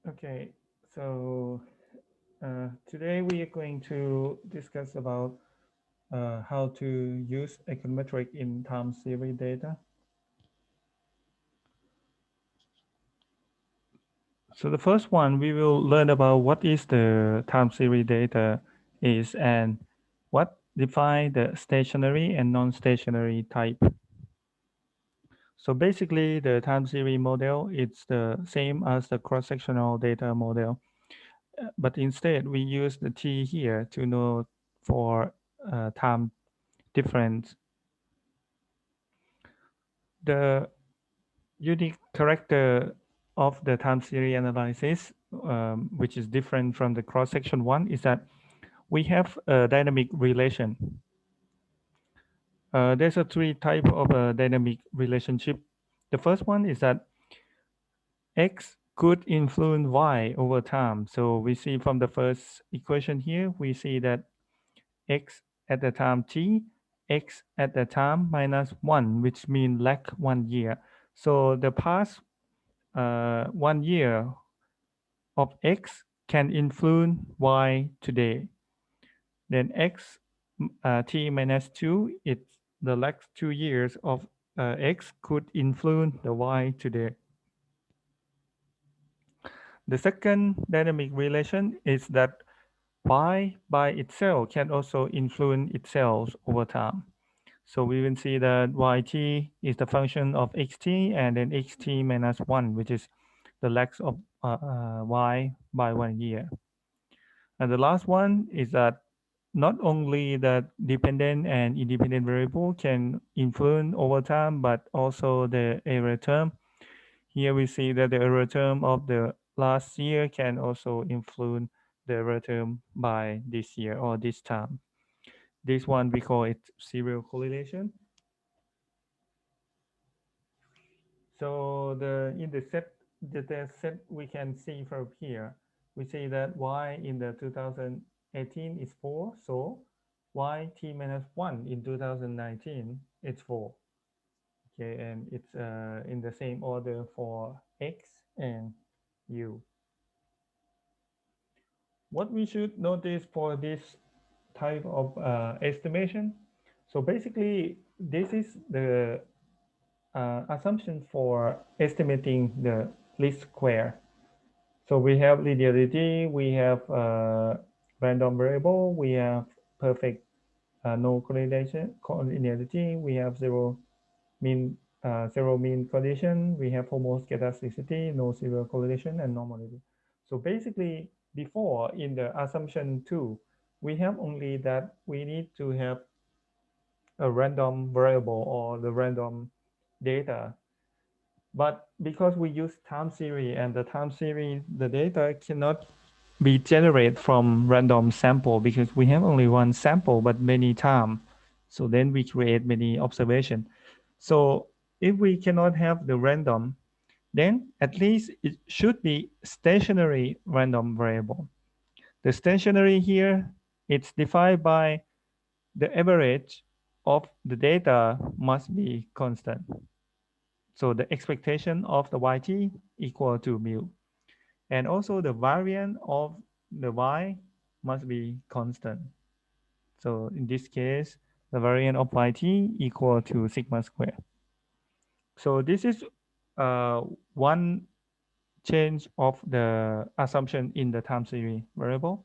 Okay, so today we are going to discuss about how to use econometric in time series data. So the first one, we will learn about what is the time series data is and what define the stationary and non-stationary type. So basically, the time series model it's the same as the cross-sectional data model, but instead we use the t here to know for time difference. The unique character of the time series analysis, which is different from the cross-section one, is that we have a dynamic relation. There's a three type of a dynamic relationship. The first one is that X could influence Y over time. So we see from the first equation here, we see that X at the time T, X at the time minus 1, which means lag 1 year. So the past 1 year of X can influence Y today. Then X T minus 2, it's the next 2 years of X could influence the Y today. The second dynamic relation is that Y by itself can also influence itself over time. So we will see that yt is the function of xt and then xt minus 1, which is the length of y by 1 year. And the last one is that not only that dependent and independent variable can influence over time, but also the error term. Here we see that the error term of the last year can also influence the error term by this year or this time. This one we call it serial correlation. So the in the data set we can see from here, we see that y in the 2018 is 4, so y t minus 1 in 2019 is 4. Okay, and it's in the same order for x and u. What we should notice for this type of estimation, so basically this is the assumption for estimating the least square. So we have linearity, we have random variable, we have perfect no correlation, linearity, we have zero mean condition, we have homoscedasticity, no zero correlation, and normality. So basically, before in the assumption two, we have only that we need to have a random variable or the random data. But because we use time series and the time series, the data cannot be generated from random sample because we have only one sample but many time. So then we create many observation. So if we cannot have the random, then at least it should be stationary random variable. The stationary here, it's defined by the average of the data must be constant. So the expectation of the yt equal to mu. And also the variance of the y must be constant. So in this case, the variance of yt equal to sigma square. So this is uh, one change of the assumption in the time series variable.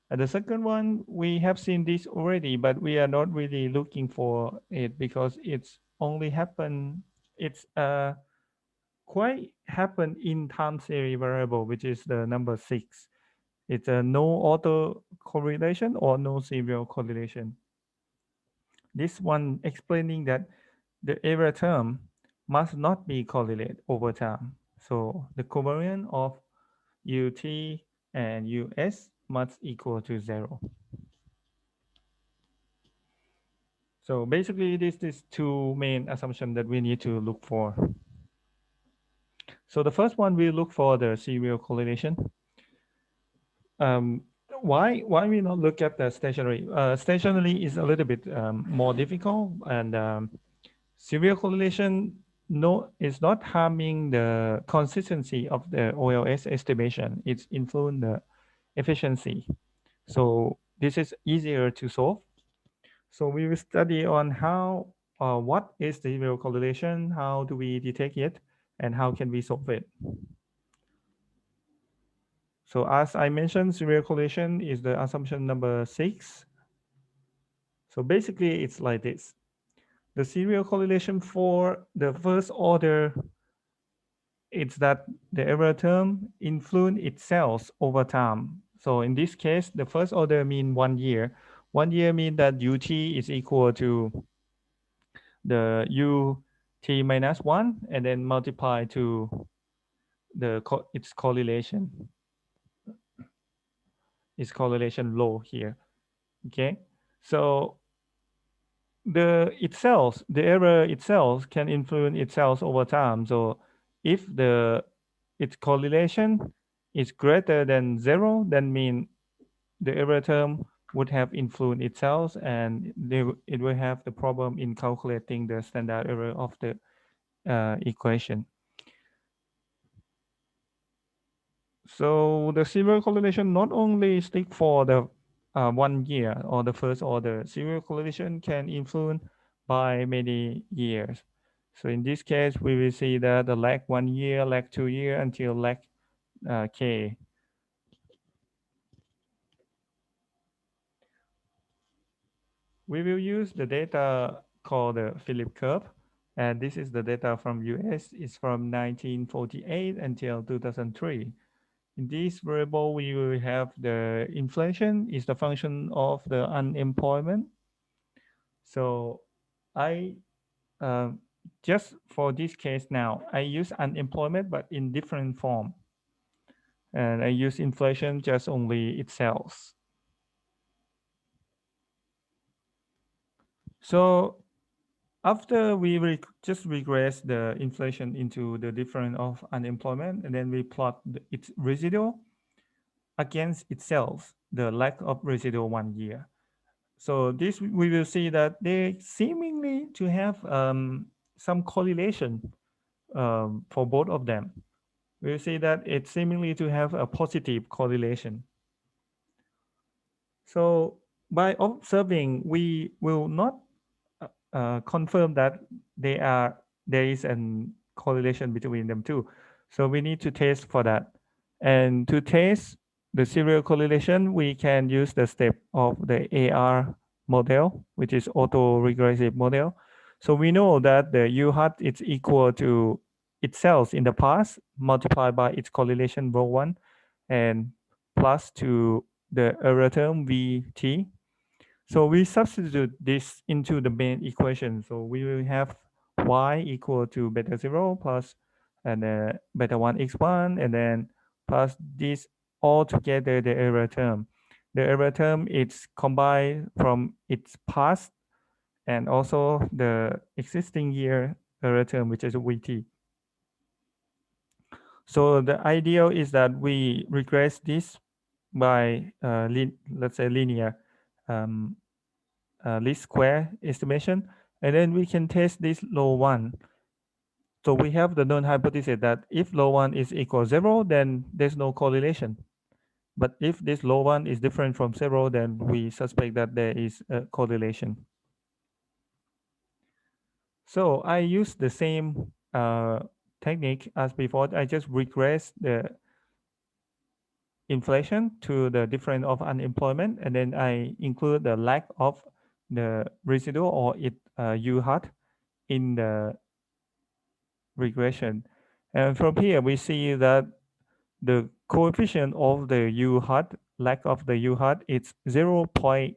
And the second one, we have seen this already, but we are not really looking for it because it's only happen, it's quite happen in time series variable, which is the number 6. It's a no auto correlation or no serial correlation. This one explaining that the error term must not be correlated over time. So the covariance of ut and us must equal to 0. So basically, this is two main assumptions that we need to look for. So the first one, we look for the serial correlation. Um, why we not look at the stationary? Stationary is a little bit more difficult, and serial correlation it's not harming the consistency of the OLS estimation. It's influence the efficiency. So this is easier to solve. So we will study on how what is the serial correlation, how do we detect it, and how can we solve it. So as I mentioned, serial correlation is the assumption number 6. So basically it's like this. The serial correlation for the first order, it's that the error term influence itself over time. So in this case, the first order mean 1 year. 1 year mean that ut is equal to the ut minus 1 and then multiply to its correlation. Its correlation low here. Okay. So the error itself can influence itself over time. So if its correlation is greater than 0, then mean the error term would have influenced itself, and it will have the problem in calculating the standard error of the equation. So the serial correlation not only stick for the 1 year or the first order. Serial correlation can influence by many years. So in this case, we will see that the lag 1 year, lag 2 year until lag k. We will use the data called the Philip curve, and this is the data from US. It's from 1948 until 2003. In this variable, we will have the inflation is the function of the unemployment. So I uh, just for this case now, I use unemployment but in different form, and I use inflation just only itself. So after we just regress the inflation into the difference of unemployment, and then we plot its residual against itself, the lack of residual 1 year. So this we will see that they seemingly to have some correlation for both of them. We will see that it seemingly to have a positive correlation. So by observing, we will not confirm that they are there is an correlation between them too. So we need to test for that. And to test the serial correlation, we can use the step of the AR model, which is auto-regressive model. So we know that the U hat is equal to itself in the past multiplied by its correlation rho 1 and plus to the error term VT. So we substitute this into the main equation. So we will have y equal to beta 0 plus and beta 1 x1 and then plus this all together the error term. The error term is combined from its past and also the existing year error term, which is VT. So the ideal is that we regress this by let's say linear um, least square estimation, and then we can test this low one. So we have the known hypothesis that if low one is equal 0, then there's no correlation. But if this low one is different from 0, then we suspect that there is a correlation. So I use the same technique as before. I just regress the inflation to the difference of unemployment, and then I include the lack of the residual or U hat in the regression. And from here, we see that the coefficient of the U hat, lack of the U hat, is 0.82.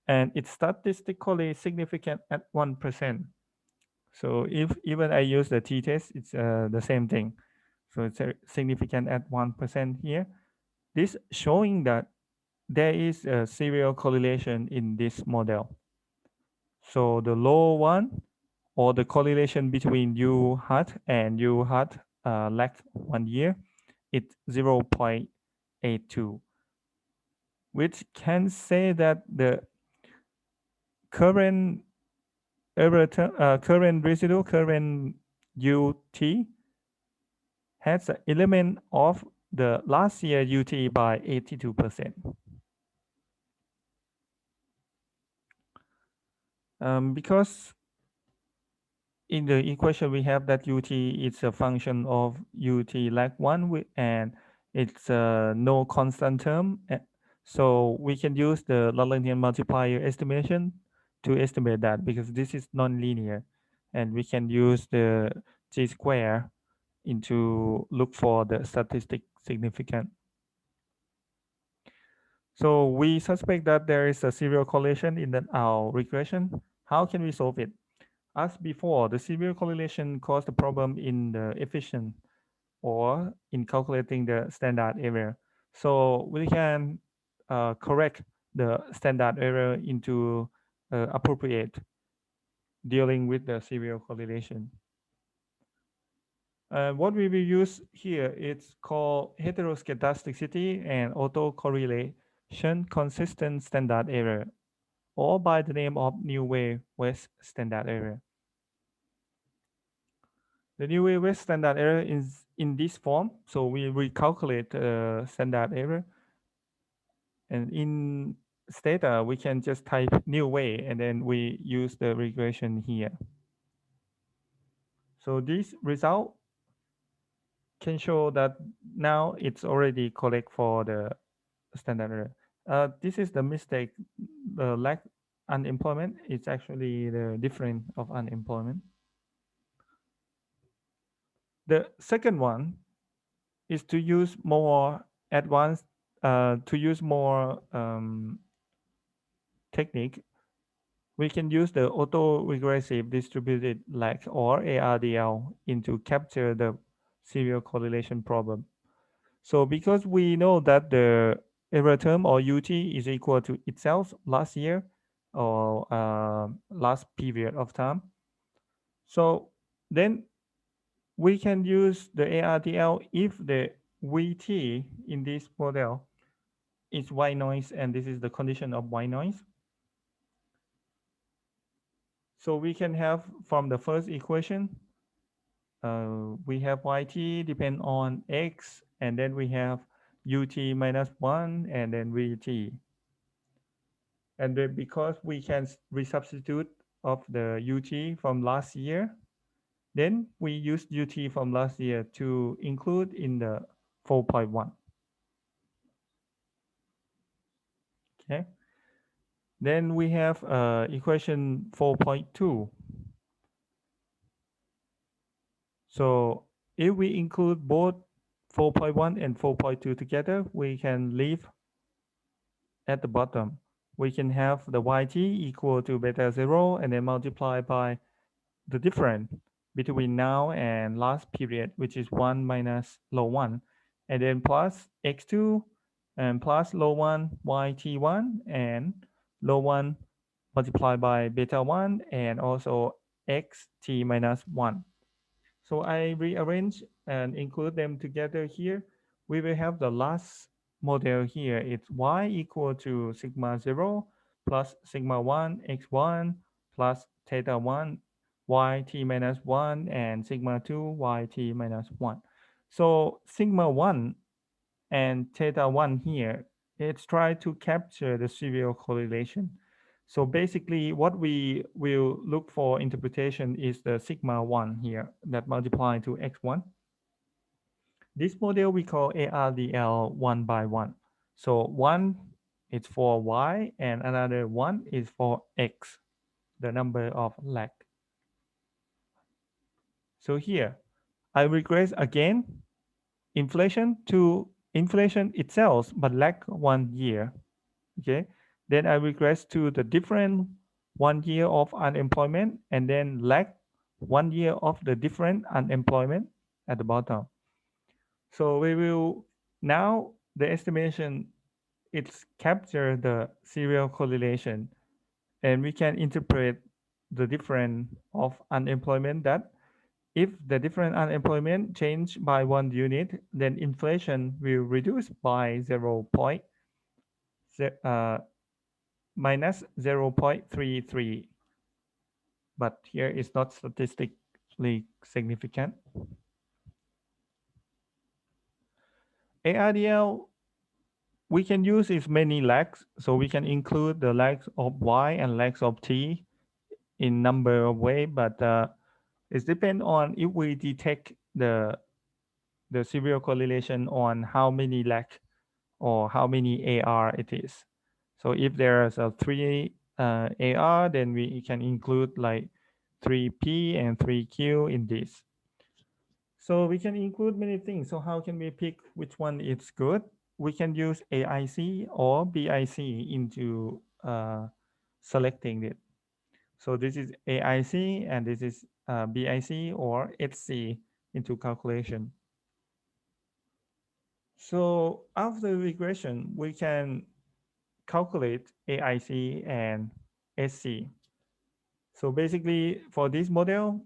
And it's statistically significant at 1%. So if even I use the t-test, it's the same thing. So it's significant at 1% here. This showing that there is a serial correlation in this model. So the low one or the correlation between U hat and U hat lag 1 year, it's 0.82, which can say that the current current residual, current UT has an element of the last year UT by 82%. Because in the equation we have that UT is a function of UT lag 1 and it's no constant term. So we can use the Lagrangian multiplier estimation to estimate that because this is non-linear, and we can use the G square into look for the statistic significant. So we suspect that there is a serial correlation in our regression. How can we solve it? As before, the severe correlation caused a problem in the efficient or in calculating the standard error. So we can correct the standard error into appropriate dealing with the serial correlation. What we will use here is called heteroscedasticity and autocorrelation consistent standard error, or by the name of New Way West standard error. The New Way West standard error is in this form. So we recalculate standard error. And in Stata, we can just type New Way and then we use the regression here. So this result can show that now it's already correct for the standard error. This is the mistake. The lack unemployment is actually the difference of unemployment. The second one is to use more advanced, to use more technique. We can use the autoregressive distributed lag or ARDL into capture the serial correlation problem. So because we know that the error term or UT is equal to itself last year or last period of time, so then we can use the ARDL if the VT in this model is white noise, and this is the condition of white noise. So we can have from the first equation, we have YT depend on X, and then we have UT minus 1, and then VT. And then because we can resubstitute of the UT from last year, then we use UT from last year to include in the 4.1. Okay. Then we have equation 4.2. So if we include both 4.1 and 4.2 together, we can leave at the bottom. We can have the YT equal to beta 0 and then multiply by the difference between now and last period, which is 1 minus low 1, and then plus x2 and plus low 1 yt1 and low 1 multiplied by beta 1 and also xt minus 1. So I rearrange and include them together here. We will have the last model here. It's y equal to sigma 0 plus sigma 1 x1 plus theta 1 yt minus 1 and sigma 2 yt minus 1. So sigma 1 and theta 1 here, it's try to capture the serial correlation. So basically what we will look for interpretation is the sigma 1 here that multiply to x1. This model we call ARDL 1 by 1. So 1 is for y and another 1 is for x, the number of lag. So here, I regress again inflation to inflation itself, but lag 1 year. Okay, then I regress to the different 1 year of unemployment and then lag 1 year of the different unemployment at the bottom. So we will now the estimation, it's capture the serial correlation, and we can interpret the difference of unemployment that if the different unemployment change by 1 unit, then inflation will reduce by 0. Minus 0.33. but here it's not statistically significant. ARDL, we can use its many legs, so we can include the legs of Y and legs of T in number of way, but it depends on if we detect the serial correlation on how many legs or how many AR it is. So if there's a 3 AR, then we can include like 3P and 3Q in this. So we can include many things. So how can we pick which one is good? We can use AIC or BIC into selecting it. So this is AIC and this is BIC or HC into calculation. So after regression, we can calculate AIC and SC. So basically for this model,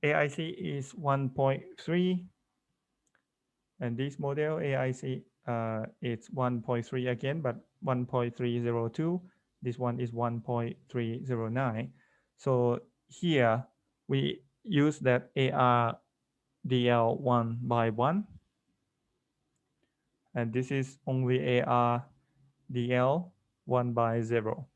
AIC is 1.3 and this model AIC is 1.3 again, but 1.302. This one is 1.309. So here we use that ARDL 1 by 1, and this is only ARDL 1 by 0.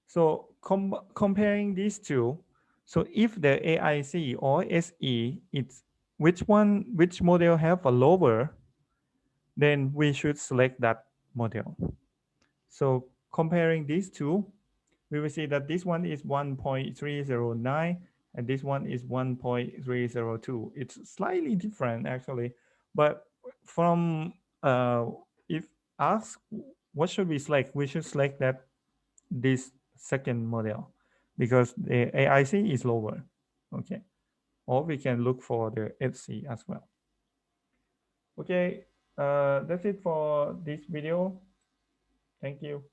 So comparing these two, so if the AIC or SE, it's which model have a lower, then we should select that model. So comparing these two, we will see that this one is 1.309 and this one is 1.302. It's slightly different actually, but from if asked what should we select, we should select that this second model because the AIC is lower. Okay, or we can look for the HC as well. Okay, that's it for this video. Thank you.